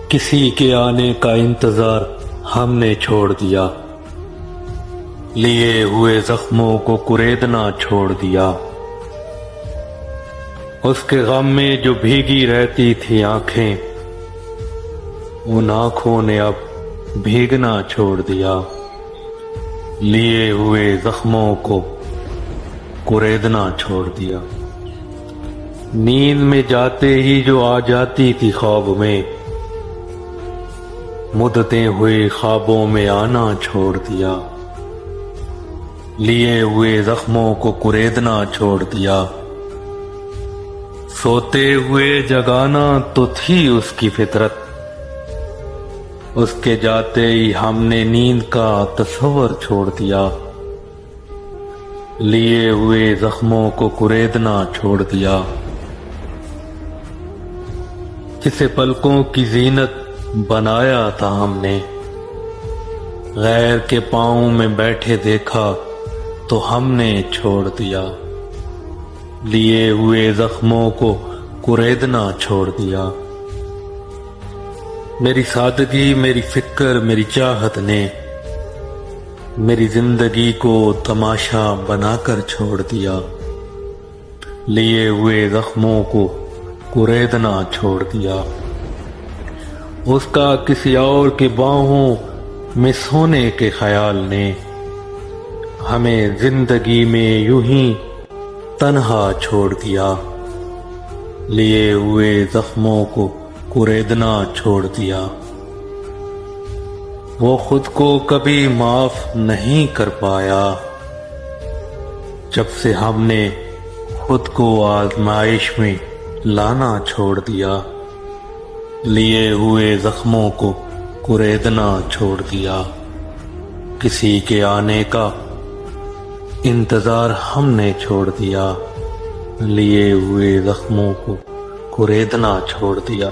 کسی کے آنے کا انتظار ہم نے چھوڑ دیا، لیے ہوئے زخموں کو کریدنا چھوڑ دیا۔ اس کے غم میں جو بھیگی رہتی تھی آنکھیں، ان آنکھوں نے اب بھیگنا چھوڑ دیا، لیے ہوئے زخموں کو کریدنا چھوڑ دیا۔ نیند میں جاتے ہی جو آ جاتی تھی خواب میں، مدتے ہوئے خوابوں میں آنا چھوڑ دیا، لیے ہوئے زخموں کو کریدنا چھوڑ دیا۔ سوتے ہوئے جگانا تو تھی اس کی فطرت، اس کے جاتے ہی ہم نے نیند کا تصور چھوڑ دیا، لیے ہوئے زخموں کو کریدنا چھوڑ دیا۔ جسے پلکوں کی زینت بنایا تھا ہم نے، غیر کے پاؤں میں بیٹھے دیکھا تو ہم نے چھوڑ دیا، لیے ہوئے زخموں کو کریدنا چھوڑ دیا۔ میری سادگی، میری فکر، میری چاہت نے میری زندگی کو تماشا بنا کر چھوڑ دیا، لیے ہوئے زخموں کو کریدنا چھوڑ دیا۔ اس کا کسی اور کی باہوں میں سونے کے خیال نے ہمیں زندگی میں یوں ہی تنہا چھوڑ دیا، لیے ہوئے زخموں کو کریدنا چھوڑ دیا۔ وہ خود کو کبھی معاف نہیں کر پایا، جب سے ہم نے خود کو آزمائش میں لانا چھوڑ دیا، لیے ہوئے زخموں کو کریدنا چھوڑ دیا۔ کسی کے آنے کا انتظار ہم نے چھوڑ دیا، لیے ہوئے زخموں کو کریدنا چھوڑ دیا۔